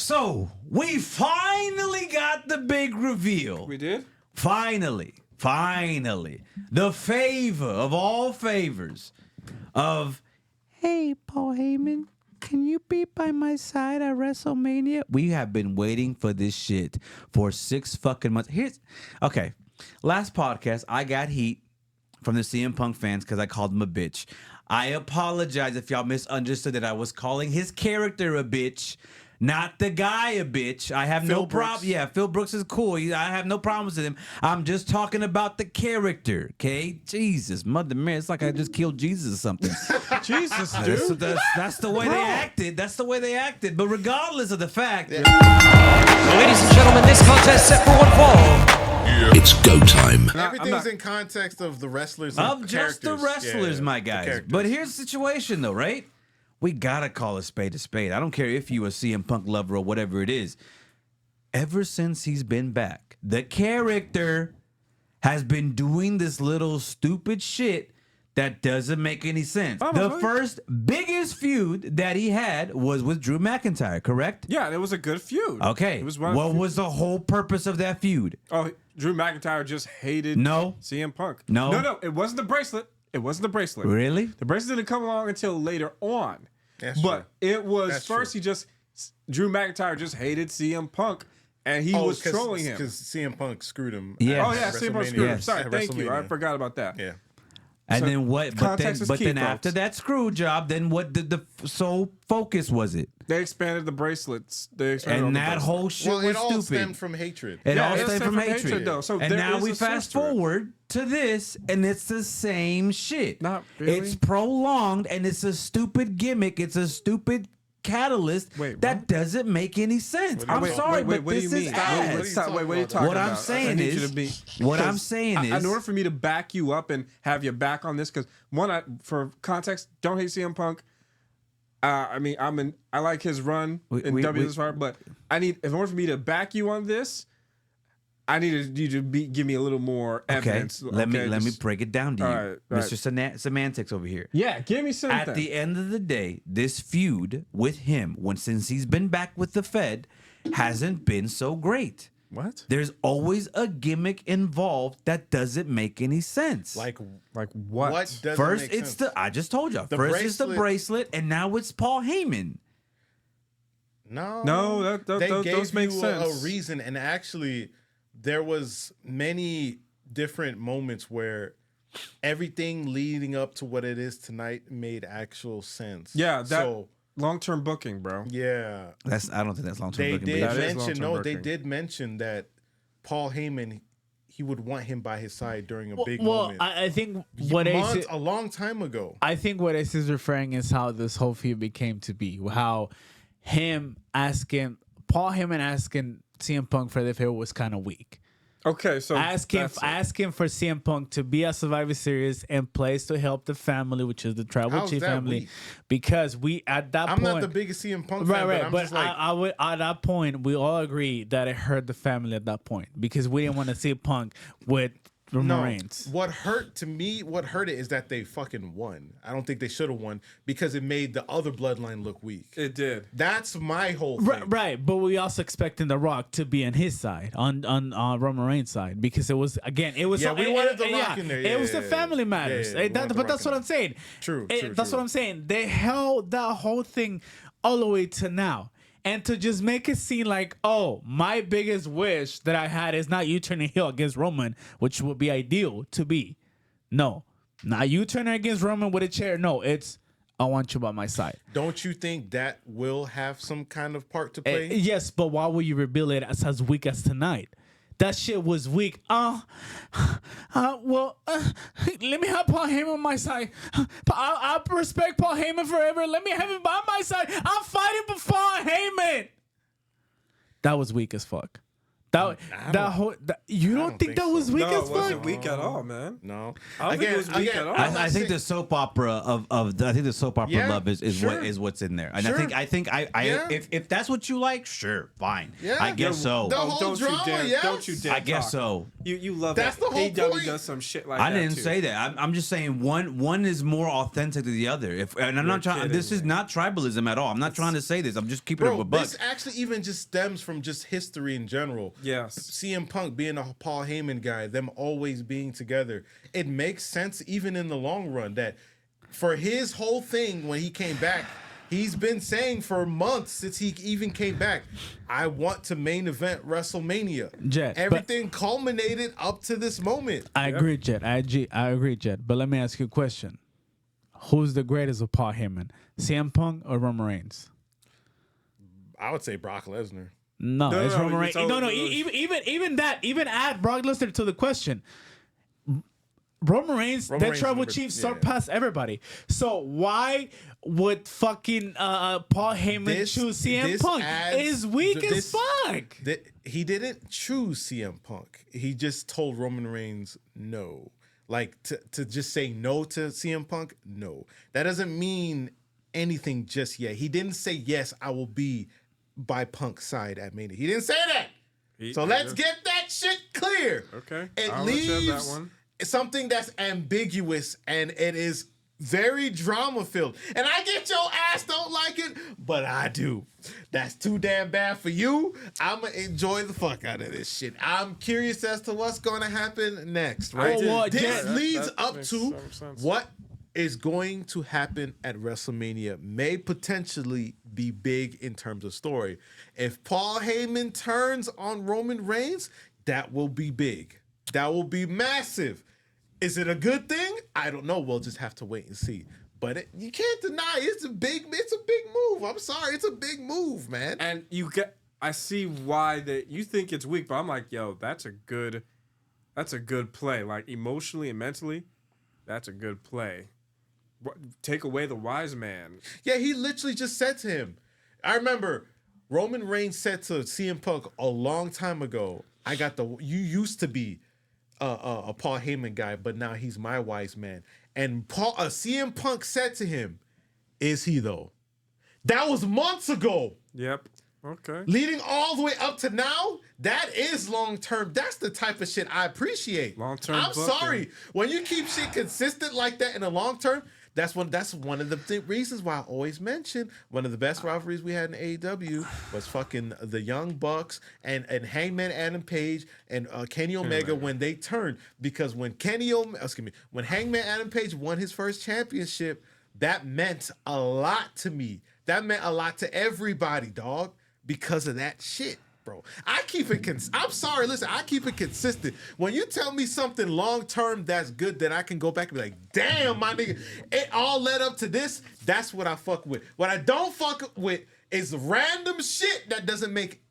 So, we finally got the big reveal. We did? Finally. The favor of all favors of, hey, Paul Heyman, can you be by my side at WrestleMania? We have been waiting for this shit for 6 fucking months. Okay. Last podcast, I got heat from the CM Punk fans because I called him a bitch. I apologize if y'all misunderstood that I was calling his character a bitch, not the guy a bitch. I have no problem. Yeah, Phil Brooks is cool. I have no problems with him. I'm just talking about the character, okay? Jesus, Mother Mary, it's like I just killed Jesus or something. Jesus, dude. That's the way they acted. That's the way they acted. But regardless of the fact... Ladies and gentlemen, this contest set for one fall. It's go time. Everything's in context of the wrestlers. Of just the wrestlers, my guys. But here's the situation, though, right? We gotta call a spade a spade. I don't care if you a CM Punk lover or whatever it is. Ever since he's been back, the character has been doing this little stupid shit that doesn't make any sense. The first biggest feud that he had was with Drew McIntyre, correct? Yeah, it was a good feud. Okay. What was the whole purpose of that feud? Oh, Drew McIntyre just hated CM Punk. No, it wasn't the bracelet. It wasn't the bracelet. Really? The bracelet didn't come along until later on. That's but true. it was That's first true. Drew McIntyre just hated CM Punk and he was trolling him. Because CM Punk screwed him. Yeah. Oh yeah, CM Punk screwed him. Sorry, At thank you. I WrestleMania. forgot about that. Yeah. And So then what? But then key, after folks. that screw job, then what did the sole focus was it? They expanded the bracelets. And that whole shit Well, was it all stupid. stemmed from hatred. It all it stemmed from hatred. though. So and there now is we a source fast to it. forward to this, and it's the same shit. Not really. It's prolonged, and it's a stupid gimmick. It's a stupid catalyst that doesn't make any sense. I'm sorry, but what do this you is mean? ass. What are you talking What about? I'm saying is, in order for me to back you up and have your back on this, because for context, don't hate CM Punk. I mean, I like his run in WWE, but in order for me to back you on this, I need you to give me a little more evidence. Let me break it down to you, right. Mr. Semantics over here. Yeah, give me something. At the end of the day, this feud with him, since he's been back with the Fed, hasn't been so great. What? There's always a gimmick involved that doesn't make any sense. Like what? What doesn't First, make it's sense? I just told you. First, it's the bracelet, and now it's Paul Heyman. No, those gave make you sense. a reason, and actually, there was many different moments where everything leading up to what it is tonight made actual sense. Yeah, long-term booking, bro. Yeah, I don't think that's long-term booking. They did mention that Paul Heyman, he would want him by his side during a big moment. I think a long time ago. I think what Ace is referring is how this whole feud became to be. How Paul Heyman asking CM Punk for the favor was kind of weak. Okay, so asking for CM Punk to be at Survivor Series and place to help the family, which is the Tribal Chief family, weak? because we at that I'm point not the biggest CM Punk fan, but I would at that point we all agree that it hurt the family at that point because we didn't want to see Punk with Roman Reigns. What hurt it is that they fucking won. I don't think they should have won because it made the other bloodline look weak. It did. That's my whole thing. Right, but we also expecting The Rock to be on his side, on Roman Reigns' side, because it was we wanted The Rock in there. It was the family matters. But that's what I'm saying. True. That's what I'm saying. They held that whole thing all the way to now. And to just make it seem like, oh, my biggest wish that I had is not you turning heel against Roman, which would be ideal to be. No. Not you turning against Roman with a chair. No, it's I want you by my side. Don't you think that will have some kind of part to play? Yes, but why would you reveal it as weak as tonight? That shit was weak. Let me have Paul Heyman on my side. I respect Paul Heyman forever. Let me have him by my side. I'm fighting for Paul Heyman. That was weak as fuck. You don't think that was weak No, as it wasn't fuck? weak at all, man. No, I don't think it was weak at all. I think the soap opera I think the soap opera Yeah, love is sure. what's in there, and Sure. I think Yeah. if that's what you like, sure, fine. Yeah. I guess so. The whole don't drama, you dare! yes. Don't you dare! I guess talk. so. You love That's that. the whole AEW point. does some shit like I that didn't too. say that. I'm just saying one is more authentic than the other. And I'm not trying. kidding This is me. not tribalism at all. I'm not trying to say this. I'm just keeping it Bro, a buck. this actually even just stems from just history in general. Yes. CM Punk being a Paul Heyman guy, them always being together. It makes sense even in the long run that for his whole thing when he came back, he's been saying for months since he even came back, I want to main event WrestleMania. Jet, but- Everything culminated up to this moment. I agree, Jet. I agree, Jet. But let me ask you a question: who's the greatest of Paul Heyman, CM Punk or Roman Reigns? I would say Brock Lesnar. No, No, it's no, Roman you Reigns. told- No, even add Brock Lesnar to the question. Roman Reigns, Roman that Reigns tribal number- chief, yeah. surpassed everybody. So why would fucking Paul Heyman choose CM Punk? Is weak as fuck. He didn't choose CM Punk. He just told Roman Reigns no. Like to just say no to CM Punk, no. That doesn't mean anything just yet. He didn't say yes, I will be by Punk's side at Mania. He didn't say that. So let's get that shit clear. Okay. It I'll accept that leaves one. something that's ambiguous and it is very drama filled. And I get your ass don't like it, but I do. That's too damn bad for you. I'm going to enjoy the fuck out of this shit. I'm curious as to what's going to happen next, right? Oh, what? This Yeah, leads that up makes to some sense. what is going to happen at WrestleMania may potentially be big in terms of story. If Paul Heyman turns on Roman Reigns, that will be big. That will be massive. Is it a good thing? I don't know. We'll just have to wait and see. But you can't deny it's a big move. I'm sorry, it's a big move, man. And I see why that you think it's weak, but I'm like, yo, that's a good play. Like emotionally and mentally, that's a good play. Take away the wise man. Yeah, he literally just said to him. I remember Roman Reigns said to CM Punk a long time ago, you used to be a Paul Heyman guy, but now he's my wise man. And CM Punk said to him, is he though? That was months ago. Yep. Okay. Leading all the way up to now, that is long term. That's the type of shit I appreciate. Long-term I'm booking. sorry. When you keep shit consistent like that in the long term, that's one of the reasons why I always mention one of the best rivalries we had in AEW was fucking the Young Bucks and Hangman Adam Page and Kenny Omega when they turned. Because when when Hangman Adam Page won his first championship, that meant a lot to me. That meant a lot to everybody, dog, because of that shit. Bro, I keep it. I'm sorry. Listen, I keep it consistent. When you tell me something long term that's good, that I can go back and be like, "Damn, my nigga, it all led up to this." That's what I fuck with. What I don't fuck with is random shit that doesn't make.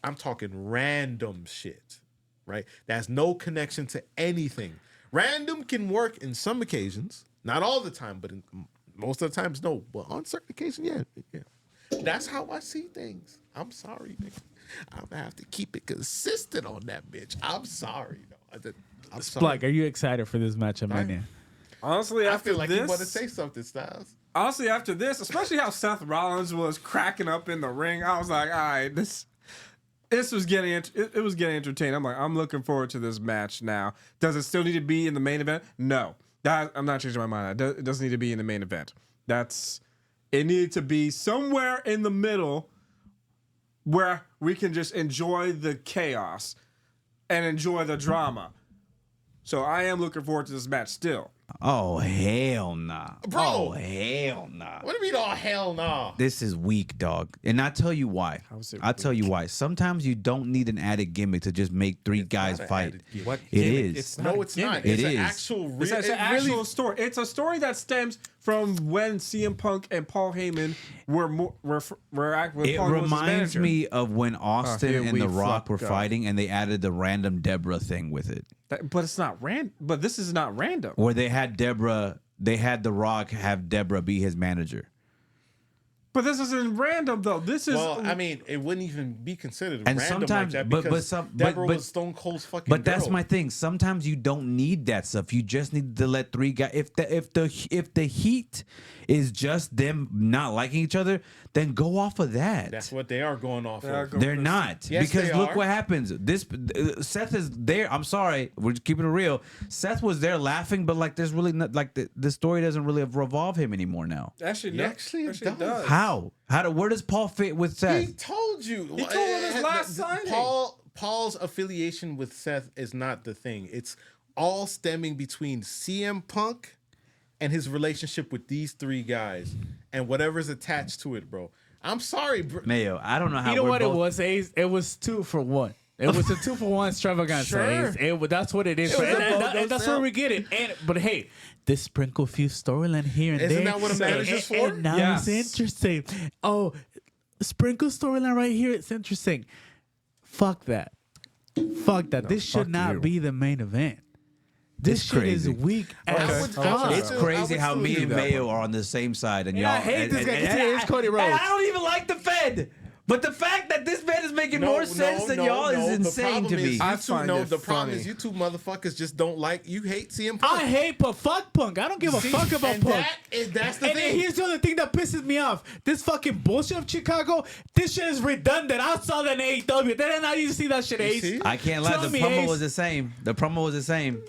I'm talking random shit, right? That's no connection to anything. Random can work in some occasions, not all the time, but most of the times, no. But on certain occasions, yeah. That's how I see things. I'm sorry, nigga. I'm gonna have to keep it consistent on that bitch. I'm sorry. I'm sorry. Like, are you excited for this match at Mania? Honestly, I after feel like this, you want to say something, Styles. honestly, after this, especially how Seth Rollins was cracking up in the ring, I was like, all right, this was getting it was getting entertaining. I'm like, I'm looking forward to this match now. Does it still need to be in the main event? No, I'm not changing my mind. It doesn't need to be in the main event. It needed to be somewhere in the middle where we can just enjoy the chaos and enjoy the drama. So I am looking forward to this match still. Oh, hell nah. Bro. Oh, hell nah. What do you mean, oh, hell no? This is weak, dog. And I'll tell you why. is it I'll tell you why. Sometimes you don't need an added gimmick to just make three guys not an fight. added gimmick. What It gimmick? is. No, it's not. It It's an is. actual It's, real. it's an actual story. It's a story that stems from when CM Punk and Paul Heyman were acting with It Paul Heyman was his reminds manager. me of when Austin here and we The Rock were fucked up. fighting and they added the random Deborah thing with it. But it's not random. But this is not random. Where they had The Rock have Deborah be his manager. But this isn't random though. This is Well, I mean, it wouldn't even be considered And random sometimes- like that but because Deborah but- was Stone Cold's fucking But that's girl. my thing. Sometimes you don't need that stuff. You just need to let three guys. If the heat is just them not liking each other, then go off of that. That's what they are going off of. They're not. Yes, because they look are. what happens. This Seth is there. I'm sorry. We're just keeping it real. Seth was there laughing, but like there's really not like the story doesn't really revolve him anymore now. actually Yeah, actually, it does. How? Where does Paul fit with Seth? He told you. He told him his last signing. Paul's affiliation with Seth is not the thing. It's all stemming between CM Punk and his relationship with these three guys and whatever's attached to it, bro. I'm sorry, bro. Mayo, I don't know how. You know we're what both- it was? Ace? It was 2 for 1. It was a 2 for 1 extravaganza. Sure. Ace. That's what it is. It was And a both and that's where we get it. But hey, this sprinkle few storyline here and Isn't there. that what a manager's for? And now Yes. it's interesting. Oh, sprinkle storyline right here. It's interesting. Fuck that. Fuck that. This should fuck not you. be the main event. This It's shit crazy. is weak as fuck. It's I crazy would how still me do and that Mayo are on the same side, and Yeah, y'all. I hate this guy. and- Today is Cody Rhodes. And I don't even like the Fed, but the fact that this man is making more sense than y'all is insane to me. I find it the problem funny. is you two motherfuckers just don't like. You hate CM Punk. I hate fuck Punk. I don't give a See, fuck about and Punk. that's the And thing. here's the other thing that pisses me off. This fucking bullshit of Chicago, this shit is redundant. I saw that in AEW. Then I need to see that shit, Ace. see? I can't lie. Tell The me, promo Ace. was the same. The promo was the same.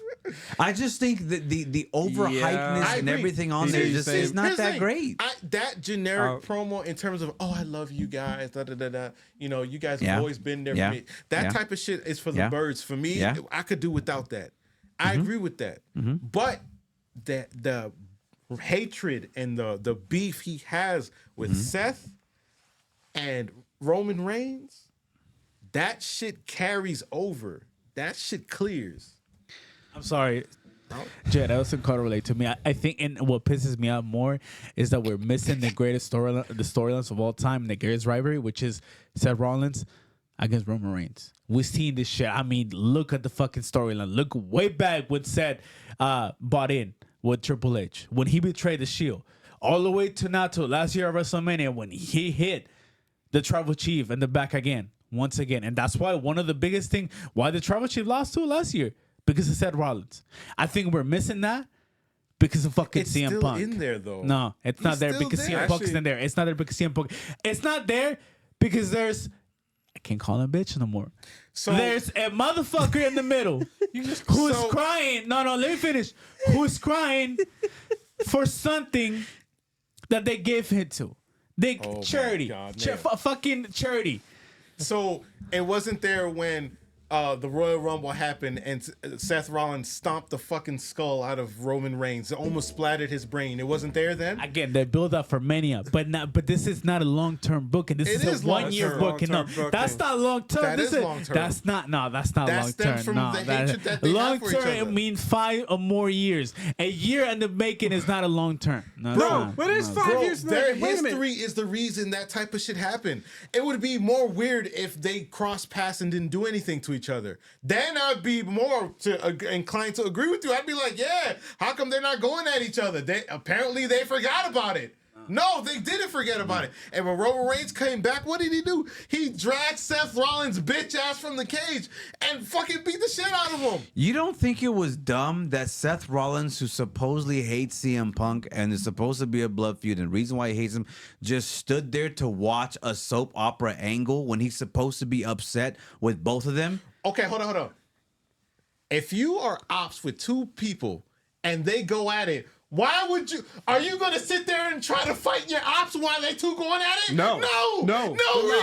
I just think that the overhypeness I and agree. everything on He's there the just same. is not Here's the that thing. great. That generic promo in terms of I love you guys, da da da da. You know, you guys Yeah. have always been there Yeah. for me. That Yeah. type of shit is for the Yeah. birds. For me, Yeah. I could do without that. I agree with that. But the hatred and the beef he has with Seth and Roman Reigns, that shit carries over. That shit clears. I'm sorry. Jed, that doesn't correlate to me. I think, and what pisses me off more is that we're missing the greatest storylines of all time in the greatest rivalry, which is Seth Rollins against Roman Reigns. We've seen this shit. I mean, look at the fucking storyline. Look way back when Seth bought in with Triple H, when he betrayed the Shield, all the way to now to last year at WrestleMania when he hit the Tribal Chief in the back again, once again. And that's why one of the biggest thing why the Tribal Chief lost too last year, because of Seth Rollins. I think we're missing that because of fucking It's CM still Punk. in there though. No, it's not there still because there. CM Punk isn't there. It's not there because CM Punk. It's not there because there's. I can't call him a bitch no more. So There's a motherfucker in the middle who's so- crying. No, let me finish. Who's crying for something that they gave him to? They Oh my charity, God, man. fucking charity. So it wasn't there when the Royal Rumble happened and Seth Rollins stomped the fucking skull out of Roman Reigns. It almost splattered his brain. It wasn't there then? Again, they build up for Mania, but this is not a long-term booking. This It is is a 1 year long-term. booking. No, Long-term that's booking. not long-term. That This is long-term. That's not That stems long-term. from No, the hatred that they have for each long-term other. means 5 or more years. A year in the making is not a long-term. No, it's Bro, not. but it's No. 5 Bro, years. their Wait a minute. history is the reason that type of shit happened. It would be more weird if they crossed paths and didn't do anything to each other. Then I'd be more inclined to agree with you. I'd be like, yeah, how come they're not going at each other? Apparently they forgot about it. No, they didn't forget about it. And when Roman Reigns came back, what did he do? He dragged Seth Rollins' bitch ass from the cage and fucking beat the shit out of him. You don't think it was dumb that Seth Rollins, who supposedly hates CM Punk and is supposed to be a blood feud, and the reason why he hates him, just stood there to watch a soap opera angle when he's supposed to be upset with both of them? Okay, hold on. If you are ops with two people and they go at it, why would you? Are you going to sit there and try to fight your ops while they two going at it? No. No No.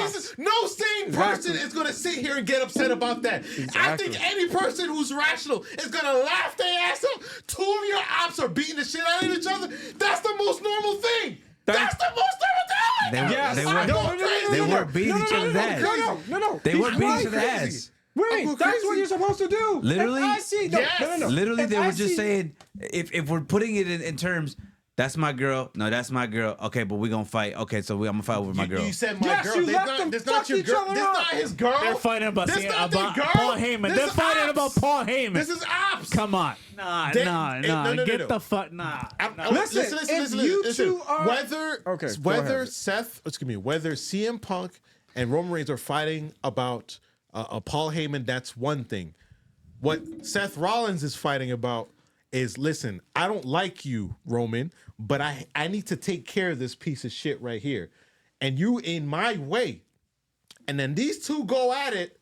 reason. No sane person Exactly. is going to sit here and get upset about that. I think any person who's rational is going to laugh their ass up. Two of your ops are beating the shit out of each other. That's the most normal thing. That's the most normal thing. They- Yes. they I weren't- know. they weren't beating each other's ass. No. They He's weren't beating right. each other's ass. Wait, I'm that's crazy. what you're supposed to do. Literally? If I see, no, Yes. no. Literally, If they I were just see- saying, if we're putting it in terms, that's my girl. No, that's my girl. Okay, but we're going to fight. Okay, so I'm going to fight over my girl. You said my Yes, girl. you This let not, them this not fuck your each girl. other This up. not his girl. They're fighting about this not their girl. Paul Heyman. This They're is fighting ops. about Paul Heyman. This is ops. Come on. Nah. Get the fuck. Nah. Listen, you two are- whether Okay, go whether ahead. whether CM Punk and Roman Reigns are fighting about Paul Heyman, that's one thing. What Seth Rollins is fighting about is, listen, I don't like you, Roman, but I need to take care of this piece of shit right here. And you in my way. And then these two go at it.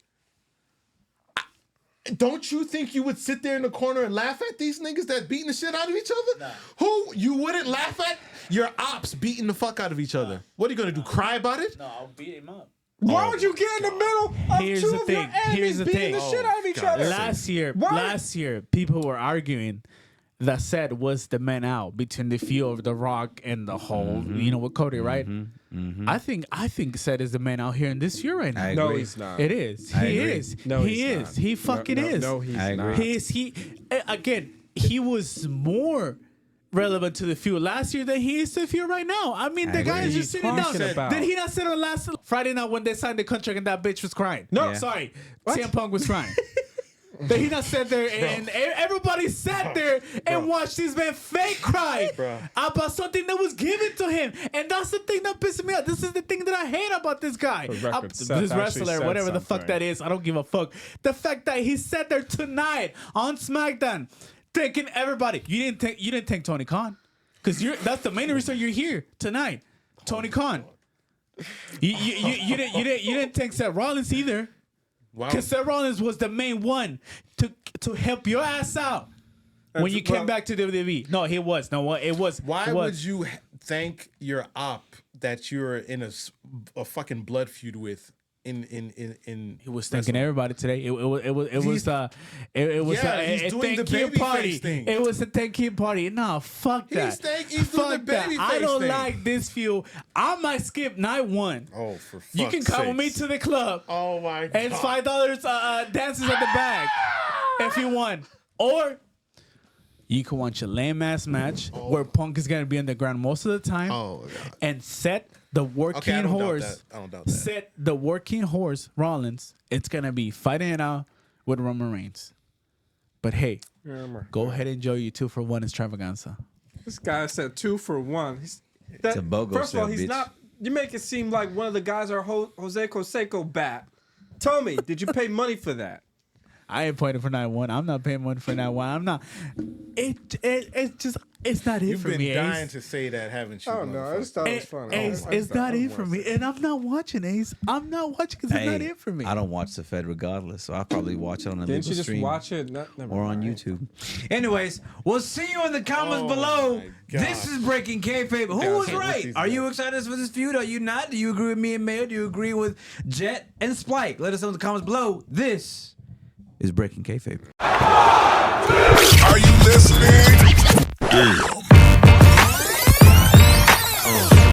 Don't you think you would sit there in the corner and laugh at these niggas that beating the shit out of each other? Nah. Who you wouldn't laugh at? Your ops beating the fuck out of each other. What are you gonna do? Cry about it? No, I'll beat him up. Why would you get in the middle of Here's two the of your thing. enemies Here's the beating thing. the shit out of each God. other? Last year, people were arguing that Seth was the man out between the feud of The Rock and the whole, with Cody, right? I think Seth is the man out here in this year right now. I No, agree. he's not. It is. I He agree. is. No, he he's is. not. He fucking is. No, he's I agree. not. He was more relevant to the feud last year than he is to the feud right now. I mean, the agree. guy is just sitting down. Talking about? Did he not sit on last Friday night when they signed the contract and that bitch was crying? No. Yeah. Sorry. CM Punk was crying. Did he not sit there and everybody sat there and watched this man fake cry about something that was given to him? And that's the thing that pisses me off. This is the thing that I hate about this guy. Seth This actually wrestler, said whatever the fuck something. that is. I don't give a fuck. The fact that he sat there tonight on SmackDown thanking everybody. You didn't thank Tony Khan. Because that's the main reason you're here tonight. Tony Khan. You didn't thank Seth Rollins either. Wow. Because Seth Rollins was the main one to help your ass out when you came back to WWE. No, he was. No, it was. Why it was. would you thank your op that you're in a fucking blood feud with? He was thanking everybody today. It was he's doing the thank you baby party. face thing. It was a thank you party. No, fuck that. He's doing the Fuck that. baby I face don't thing. like this feud. I might skip night one. Oh, for fuck's You can come with me sakes. to the club. Oh my god. And it's $5 dances at the back if you want. Or you can watch a lame ass match where Punk is gonna be on the ground most of the time. Oh my god. And set the working Okay, I don't doubt horse. that. I don't doubt that. Set the working horse Rollins. It's gonna be fighting it out with Roman Reigns. But hey, go ahead and enjoy your 2-for-1 extravaganza. This guy said 2 for 1. It's a BOGO First of all, sale, he's bitch. not. You make it seem like one of the guys are Jose Canseco bat. Tell me, did you pay money for that? I ain't paying for night one. I'm not paying money for night one. I'm not. It's not it You've for been me, dying Ace. to say that, haven't you? Oh no, I just thought it was funny. Ace, it's not it for me, and I'm not watching, Ace. I'm not watching because it's not it for me. I don't watch the Fed regardless, so I'll probably watch it on a Didn't legal you just stream watch it? or on YouTube. Anyways, we'll see you in the comments below. my God. This is Breaking Kayfabe. Who was okay, what's right? these Are you guys? excited for this feud? Are you not? Do you agree with me and Mayo? Do you agree with Jet and Spike? Let us know in the comments below. This is Breaking Kayfabe. Are you listening? Damn.